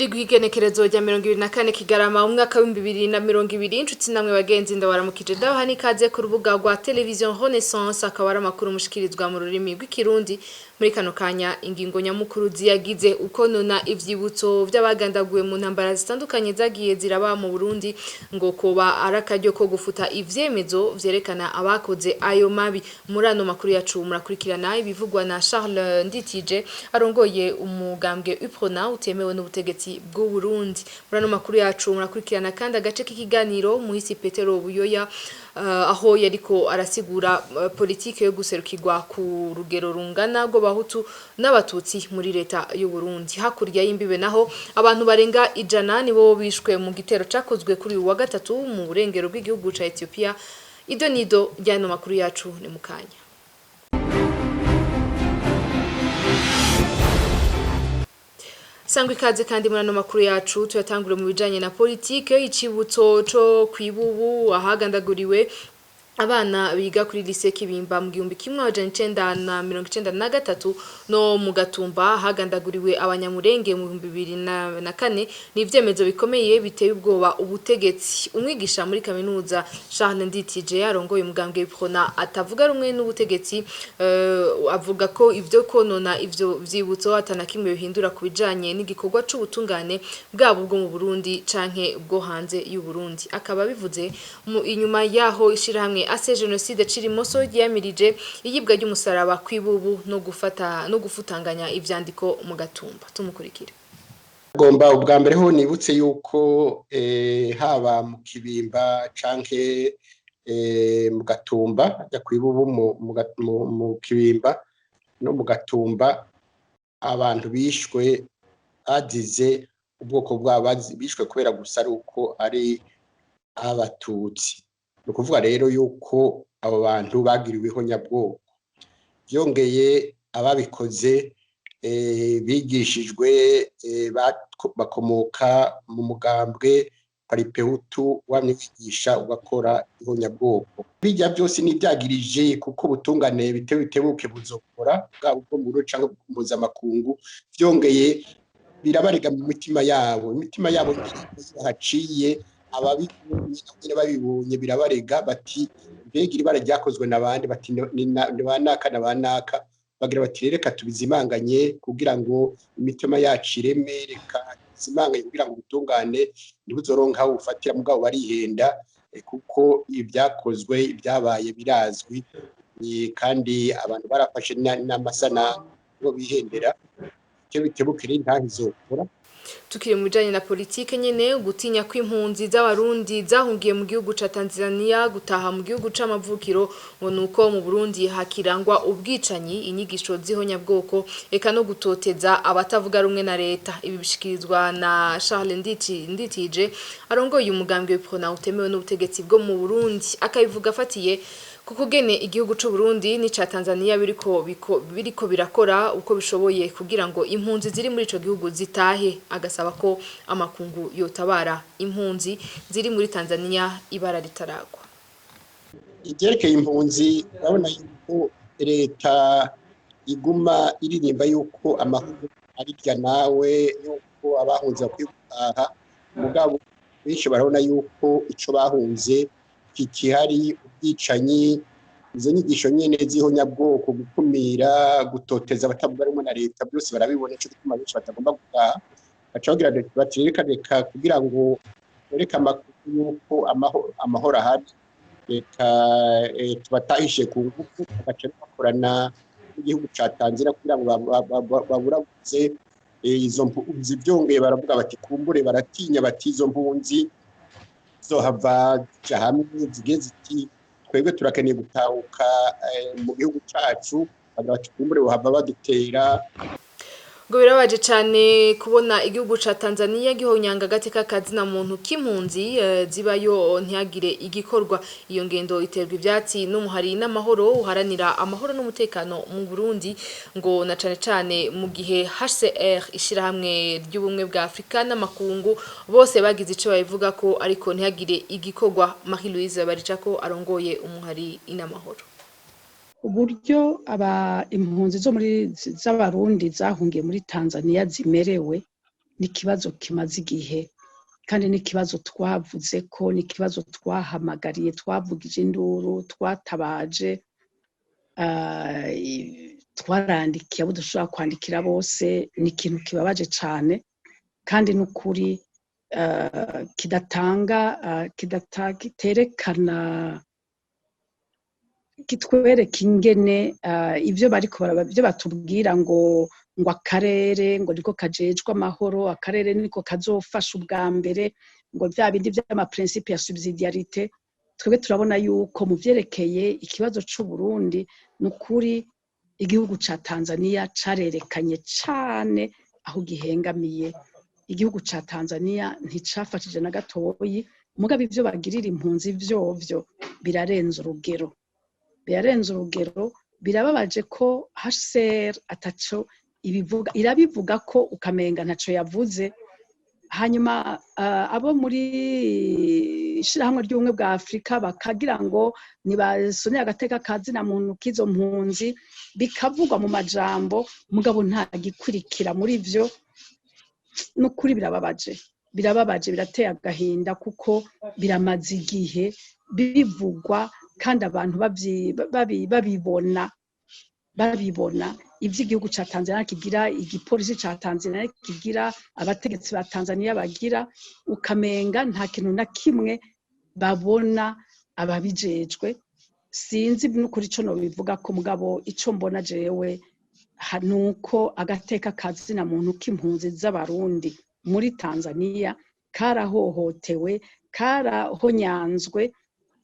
turi guhigenekerezo rya 24 Kigarama umwaka wa 2020 inshuti namwe bagenzi ndabaramukije ndabaha nikaze ku rubuga rwa television Renaissance akaba ari amakuru mushikirizwa mu rurimi rw'ikirundi muri kano kanya ingingo nyamukuru ziyagize ukonona ivyibutso by'abagandaguwe mu ntambara zitandukanye zagiye ziraba mu Burundi ngo koba arakaryo ko gufuta ivyemezo vyerekana abakoze ayo mabi muri ano makuru yacu murakurikirana ibivugwa na Charles Nditije arongoye umugambwe UPRONA utemewe n'ubutegetsi bw'u Burundi muri ano makuru yacu murakurikirana kandi agace k'ikiganiro muhisi Petero Buyoya aho yariko arasigura politike yo guserukirwa ku rugero rungana rwo bahutu n'abatutsi muri leta y'u Burundi hakurya y'imbibe naho abantu barenga 100 nibo bishwe mu gitero cakozwe kuri uwa gatatu mu burengero bw'igihugu ca Ethiopia idonido ryano makuru yacu ni mukanya. Sangwe ikaze kandi muri ano makuru yacu tuyatangure mu bijanye na politike icibutso co kwibubu ahagandaguriwe abana biga kuri lycée Kibimba mu 1993 no mu Gatumba hagandaguriwe abanyamurenge mu 2004 n'ivyemezo bikomeye biteye ubwoba ubutegetsi umwigisha muri kaminuza Charles Nditije arongoye umugambwe UPRONA atavuga rumwe n'ubutegetsi avuga ko ivyo konona ivyo vyibutso atanakimwe bihindura kubijanye n'igikorwa c'ubutungane bwabo bwo mu Burundi canke bwo hanze y'u Burundi akaba bivuze inyuma yaho ishirahamwe ase genocide cirimoso yamirije iyibwa ry'umusaraba kwibubu no gufutanganya ivyandiko mu Gatumba tumukurikire. Gomba ubwa mbere ho nibutse yuko haba mu Kibimba canke mu Gatumba ya kwibubu mu Kibimba no mu Gatumba abantu bishwe azize ubwoko bw'abazi bishwe kubera gusa uko ari abatutsi nukuvuga rero yuko abo bantu bagiriweho nyabwoko byongeye ababikoze bigishijwe bakomoka mu mugambwe paripehutu wamwigisha ugakora ihonyabwoko bijya byose nibyagirije kuko butungane bitebuke buzokora bwabo bwo mu ruca mpuza makungu byongeye birabarega mu mitima yabo haciye babibonye birabarega bati mbega ibara ryakozwe nabandi bati banaka bagira bati reka tubizimanganye kugira ngo imitima yacu ireme reka zimanganye kugira ngo ubutungane ntibuzoronka ufatira mugabo barihenda kuko ibyakozwe ibyabaye birazwi kandi abantu barafashe n'amasana ngo bihendera cyo bitebukire ntahizokora. Tukiri mu bijanye na politike nyene gutinya kw'impunzi z'abarundi zahungiye mu gihugu ca Tanzania gutaha mu gihugu c'amavukiro ngo nuko mu Burundi hakirangwa ubwicanyi inyigisho z'ihonyabwoko eka no gutoteza abatavuga rumwe na leta ibi bishikirizwa na Charles Nditije arongoye umugambwe UPRONA utemewe n'ubutegetsi bwo mu Burundi akabivuga afatiye kukugene igihugu c'u Burundi ni ca Tanzania biriko birakora uko bishoboye kugira ngo impunzi ziri muri ico gihugu zitahe agasaba ko amakungu yotabara impunzi ziri muri Tanzania ibara ritaragwa. Igerekeye impunzi urabona yuko leta iguma iririmba yuko amahoro arirya nawe yuko abahunze bakwitaha mugabo benshi barabona yuko ico bahunze kikihari ubwicanyi izo nyigisho nyene z'ihonyabwoko gukumira gutoteza abatavuga rumwe na leta byose barabibona cyo gutuma benshi batagomba gutaha bacagira bati reka kugira ngo reka amakuru yuko amahoro ahari reka tubatahishe ku ngufu bagaca bakorana n'igihugu ca Tanzania kugira ngo baburabuze izo mpunzi byongeye baravuga bati kumbure baratinya bati izo mpunzi zohava hamwe zigeze ziti twebwe turakeneye gutahuka mu gihugu cyacu bagacukumbure bohava badutera ngo birabaje cyane kubona igihugu ca Tanzania gihonyanga gateka kazina muntu k'impunzi zibayo ntihagire igikorwa iyo ngendo iterwa ivyatsi n'umuhari n'amahoro uharanira amahoro n'umutekano mu Burundi ngo na cane mu gihe HCR ishirahamwe ry'ubumwe bwa Afrika n'amakungu bose bagize ico babivuga ko ariko ntihagire igikorwa. Marie Louise Baricako arongoye umuhari inamahoro. Uburyo impunzi zo muri z'abarundi zahungiye muri Tanzania zimerewe ni ikibazo kimaze igihe kandi ni ikibazo twavuze ko ni ikibazo twahamagariye twavugije induru twatabaje twarandikiye abo dushobora kwandikira bose ni ikintu kibabaje cyane kandi n'ukuri kiterekana kitwereka ingene ibyo batubwira ngo akarere ngo niko kajejwe amahoro akarere niko kazofasha ubwa mbere ngo bya bindi by'amaprincipe ya subsidiarité twebwe turabona yuko mu byerekeye ikibazo cy'u Burundi n'ukuri igihugu ca Tanzania carerekanye cyane aho gihengamiye igihugu ca Tanzania nticafashije na gatoyi mugabe ivyo bagirira impunzi vyovyo birarenze urugero birababaje ko HCR ataco irabivuga ko ukamenga ntaco yavuze hanyuma abo muri ishirahamwe ry'ubumwe bwa Afrika bakagira ngo nibasonera agateka kazina muntu kizo mpunzi bikavugwa mu majambo mugabo nta gikurikira muri vyo n'ukuri birababaje birateye agahinda kuko biramaze igihe bivugwa kandi abantu babibona ivy'igihugu ca Tanzania kigira igipolisi ca Tanzania kigira abategetsi ba Tanzania bagira ukamenga nta kintu na kimwe babona ababijejwe sinzi n'ukuri ico no bivuga ko mugabo ico mbona jewe nuko agateka kazina muntu k'impunzi z'abarundi muri Tanzania karahohotewe karahonyanzwe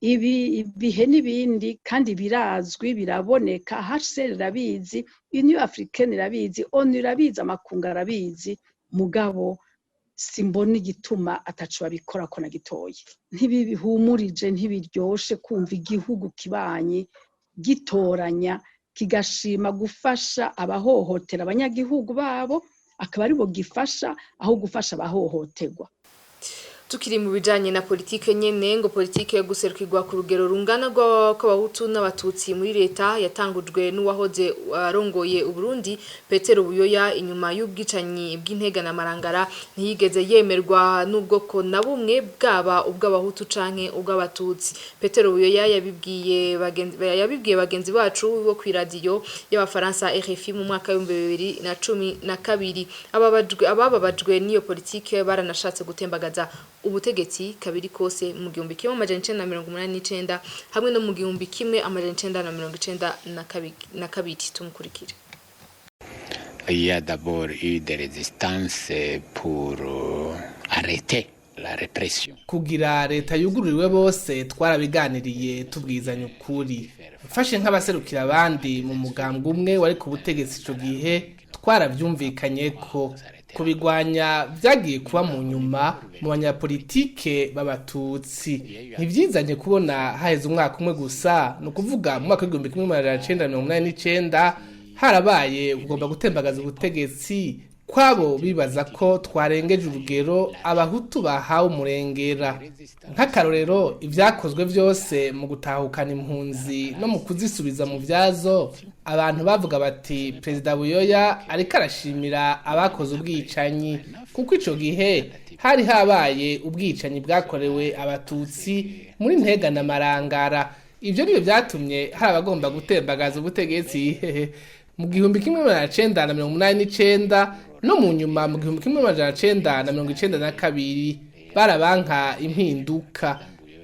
ibihe n'ibindi kandi birazwi biraboneka HCR irabizi Union Africaine irabizi ONU irabizi amakungu arabizi mugabo simbona igituma atacu babikora ko na gitoye ntibihumurije ntibiryoshe kumva igihugu kibanyi gitoranya kigashima gufasha abahohotera abanyagihugu babo akaba aribo gifasha aho gufasha abahohoterwa. Tukiri mu bijanye na politike nyene ngo politike yo guserukirwa ku rugero rungana rw'abahutu n'abatutsi muri leta yatangujwe n'uwahoze arongoye Uburundi Petero Buyoya inyuma y'ubwicanyi bw'intega na marangara ntiyigeze yemerwa n'ubwoko na bumwe bwaba ubw'abahutu canke ubw'abatutsi. Petero Buyoya yabibwiye bagenzi bacu bo kw'iradiyo y'abafaransa RFI mu mwaka wa 2012 abababajwe n'iyo politike baranashatse gutembagaza ubutegetsi kabiri kose mu 1989 hamwe no mu 1992 tumukurikire. Il y a d'abord eu des résistances pour arrêter la répression. Kugira leta yugururiwe bose twarabiganiriye tubwizanya ukuri. Mfashe nk'abaserukira abandi mu mugambwe umwe wari ku butegetsi ico gihe twaravyumvikanye ko kubigwanya vyagiye kuba mu nyuma mu banyapolitike b'abatutsi ntivyizanye kubona haheze umwaka umwe gusa no kuvuga mu mwaka wa 1989 harabaye ugomba gutembagaza ubutegetsi kwabo bibaza ko twarengeje urugero abahutu bahawe umurengera nk'akarorero ivyakozwe byose mu gutahukana impunzi no mu kuzisubiza mu vyazo abantu bavuga bati Perezida Buyoya ariko arashimira abakoze ubwicanyi kuko ico gihe hari habaye ubwicanyi bwakorewe abatutsi muri ntega na marangara. Ivyo niyo vyatumye hari abagomba gutembagaza ubutegetsi mu 1989 no mu nyuma mu 1992 barabanka impinduka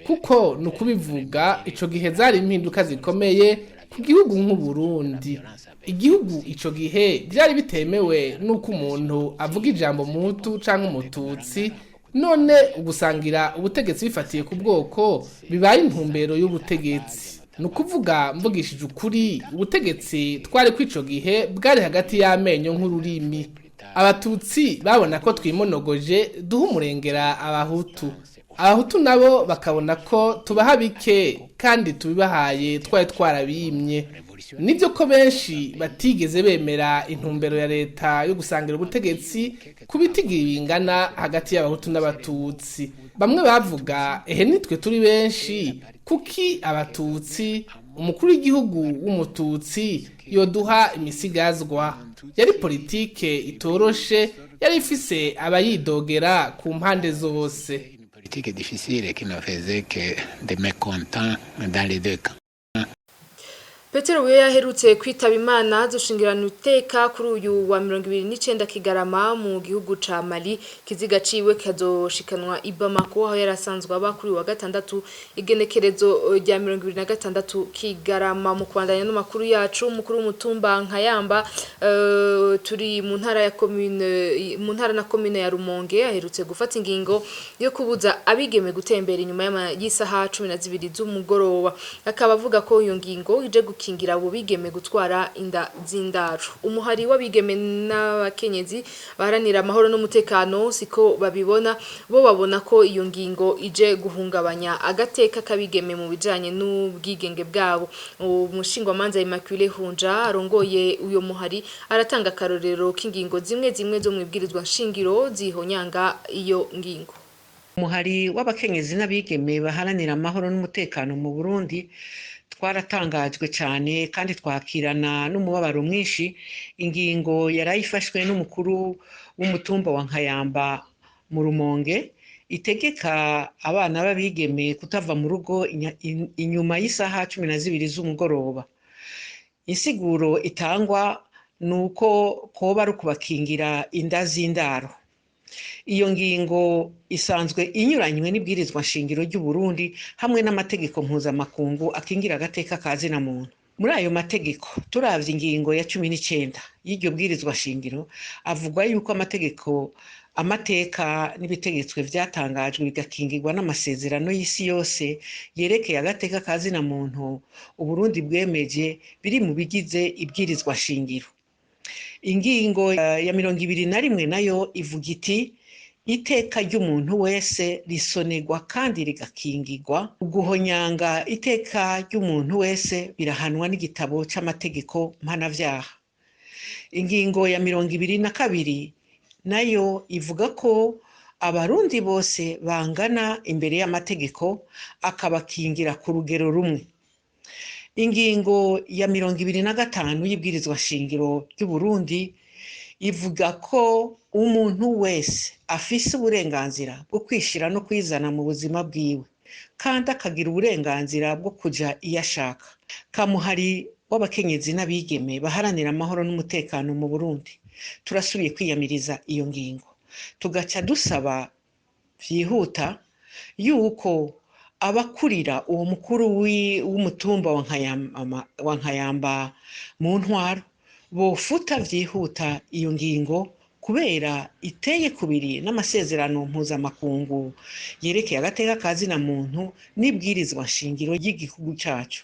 kuko nukubivuga ico gihe zari impinduka zikomeye ku gihugu nk'u Burundi. Igihugu ico gihe byari bitemewe nuko umuntu avuga ijambo muhutu canke umututsi none ugusangira ubutegetsi bifatiye ku bwoko bibaye intumbero y'ubutegetsi. Nukuvuga mvugishije ukuri ubutegetsi twari kwico gihe bwari hagati y'amenyo nk'ururimi. Abatutsi babona ko twimonogoje duha umurengera abahutu nabo bakabona ko tubaha bike kandi tubibahaye twari twarabimye. Nivyo ko benshi batigeze bemera intumbero ya leta yo gusangira ubutegetsi kubitigira bingana hagati y'abahutu n'abatutsi. Bamwe bavuga nitwe turi benshi kuki abatutsi umukuru w'igihugu w'umututsi yoduha imisigazwa yari politike itoroshe yari ifise abayidogera ku mpande zose. Politique difficile qui ne faisait que des mécontents dans les deux camps. Petero Buyo yaherutse kwitaba Imana dushingirana uteka kuri uyu wa 29 Kigarama mu gihugu ca Mali. Kiziga ciwe kazoshikanwa i Bamako aho yarasanzwe aba kuri wa gatandatu igenekerezo rya 26 Kigarama. Mu kwandanya no makuru yacu mukuru w'umutumba Nkayamba turi mu ntara ya commune ya Rumonge aherutse gufata ingingo yo kubuza abigeme gutembera inyuma y'isaha 12 z'umugoroba. Akaba avuga ko iyo ngingo ije kingira abo bigeme gutwara inda z'indaro. Umuhari w'abigeme n'abakenyezi baharanira amahoro n'umutekano siko babibona, bo babona ko iyo ngingo ije guhungabanya agateka kabigeme mu bijanye n'ubwigenge bwabo. Umushingwamanza Amakuru Hunja arongoye uyo muhari aratanga karorero k'ingingo zimwe zo mwibwirizwa nshingiro zihonyanga iyo ngingo. Umuhari w'abakenyezi n'abigeme baharanira amahoro n'umutekano mu Burundi twaratangajwe cyane kandi twakirana n'umubabaro mwinshi ingingo yarayifashwe n'umukuru w'umutumba wa Nkayamba mu Rumonge itegeka abana babigeme kutava mu rugo inyuma y'isaha 12 z'umugoroba. Insiguro itangwa nuko koba ari kubakingira inda z'indaro. Iyo ngingo isanzwe inyuranywe n'ibwirizwa nshingiro ry'u Burundi hamwe n'amategeko mpuzamakungu akingira agateka kazina muntu. Muri ayo mategeko turavye ingingo ya 19 y'iryo bwirizwa nshingiro avugwa yuko amateka n'ibitegetswe vyatangajwe bigakingirwa n'amasezerano y'isi yose yerekeye agateka kazina muntu u Burundi bwemeje biri mu bigize ibwirizwa nshingiro. Ingingo ya 21 nayo ivuga iti iteka ry'umuntu wese risonegwa kandi rigakingirwa. Uguhonyanga iteka ry'umuntu wese birahanwa n'igitabo c'amategeko mpanavyaha. Ingingo ya 22 nayo ivuga ko abarundi bose bangana imbere y'amategeko akabakingira ku rugero rumwe. Ingingo ya 25 y'ibwirizwa nshingiro ry'u Burundi ivuga ko umuntu wese afise uburenganzira bwo kwishira no kwizana mu buzima bwiwe kandi akagira uburenganzira bwo kuja iyo ashaka. Kamuhari w'abakenyezi n'abigeme baharanira amahoro n'umutekano mu Burundi turasubiye kwiyamiriza iyo ngingo, tugaca dusaba vyihuta yuko abakurira uwo mukuru w'umutumba wa Nkayamba mu ntwaro bofuta vyihuta iyo ngingo kubera iteye kubiri n'amasezerano mpuzamakungu yerekeye agateka kazina muntu n'ibwirizwa nshingiro y'igihugu cacu.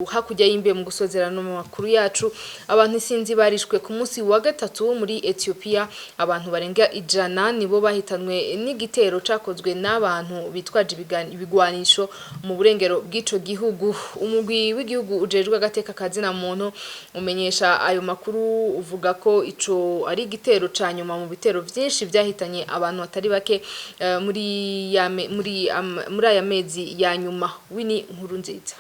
Hakurya y'imbe mu gusozerana mu makuru yacu abantu isinzi barishwe ku munsi wa gatatu muri Ethiopia. Abantu barenga 100 nibo bahitanwe n'igitero cakozwe n'abantu bitwaje ibigwanisho mu burengero bw'ico gihugu. Umugwi w'igihugu ujejwe agateka kazina muntu umenyesha ayo makuru uvuga ko ico ari igitero ca nyuma mu bitero vyinshi vyahitanye abantu atari bake muri aya mezi ya nyuma. Wini nkuru nziza.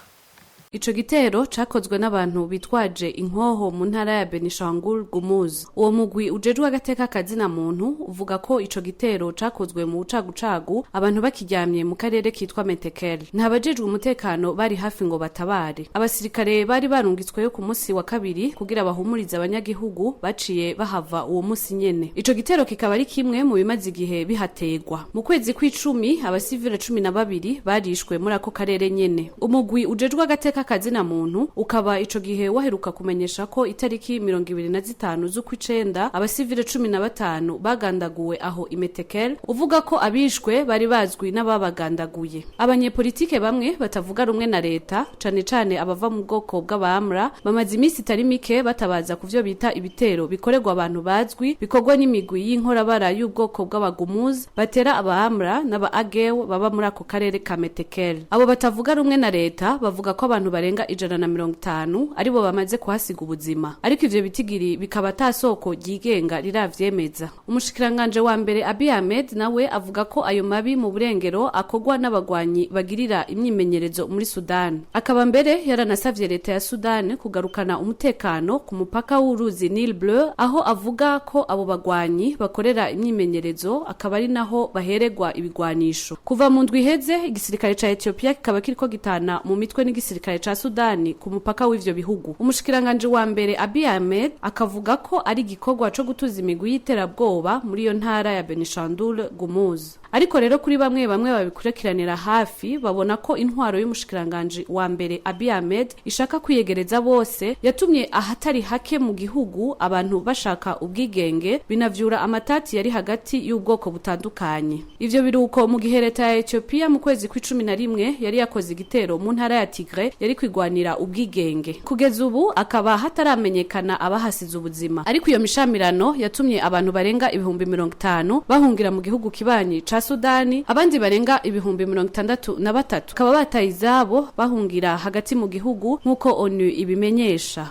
Ico gitero cakozwe n'abantu bitwaje inkoho mu ntara ya Benishangul Gumuz. Uwo mugwi ujejwe agateka kazina muntu uvuga ko ico gitero cakozwe mu bucagucagu abantu bakiryamye mu karere kitwa Metekel. Ntabajejwe umutekano bari hafi ngo batabare. Abasirikare bari barungitsweyo ku munsi wa kabiri kugira bahumurize abanyagihugu baciye bahava uwo munsi nyene. Ico gitero kikaba ari kimwe mu bimaze igihe bihategwa. Mu kwezi kw'icumi abasivile 12 barishwe muri ako karere nyene. Umugwi ujejwe agateka w'agateka kazina muntu ukaba ico gihe waheruka kumenyesha ko itariki 25 z'ukwicenda abasivile 15 bagandaguwe aho imetekel uvuga ko abishwe bari bazwi n'ababagandaguye. Abanyepolitike bamwe batavuga rumwe na leta cane cane abava mu bwoko bw'abamra bamaze imisi itari mike batabaza kuvyo bita ibitero bikorerwa abantu bazwi bikorwa n'imigwi y'inkorabara y'ubwoko bw'abagumuz batera abamra n'aba agew baba muri ako karere ka Metekel. Abo batavuga rumwe na leta bavuga ko abantu barenga 150 aribo bamaze kuhasiga ubuzima, ariko ivyo bitigiri bikaba tasoko ryigenga riravyemeza. Umushikiranganje wa mbere Abiy Ahmed nawe avuga ko ayo mabi mu burengero akogwa n'abagwanyi bagirira imyimenyerezo muri Sudan. Akaba mbere yaranasavye leta ya Sudan kugarukana umutekano ku mupaka w'uruzi Nile Bleu, aho avuga ko abo bagwanyi bakorera imyimenyerezo akaba ari naho baheregwa ibigwanisho. Kuva mu ndwi iheze igisirikare ca Ethiopia kikaba kiriko gitana mu mitwe n'igisirikare ca Sudani ku mupaka w'ivyo bihugu. Umushikiranganje wa mbere Abiy Ahmed akavuga ko ari igikorwa co gutuza imigwi y'iterabwoba muri iyo ntara ya Benishangul Gumuz. Ariko rero kuri bamwe babikurikiranira hafi babona ko intwaro y'umushikiranganje wa mbere Abiy Ahmed ishaka kwiyegereza bose yatumye ahatari hake mu gihugu abantu bashaka ubwigenge binavyura amatati yari hagati y'ubwoko butandukanye. Ivyo biruko mu gihe leta ya Ethiopia mu kwezi kwa11 yari yakoze igitero mu ntara ya Tigray yari kwigwanira ubwigenge. Kugeza ubu akaba hataramenyekana abahasize ubuzima, ariko iyo mishamirano yatumye abantu barenga 50,000 bahungira mu gihugu kibanyi ca Sudani, abandi barenga 63,000 kaba bataye izabo bahungira hagati mu gihugu nkuko ONU ibimenyesha.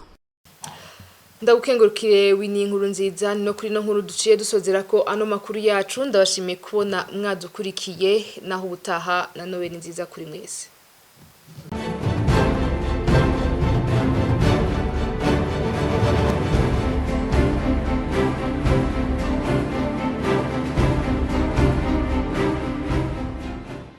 Ndagukengurukire wini inkuru nziza no kuri no nkuru duciye dusozera ko ano makuru yacu. Ndabashimiye kubona mwadukurikiye naho ubutaha na Noel nziza kuri mwese.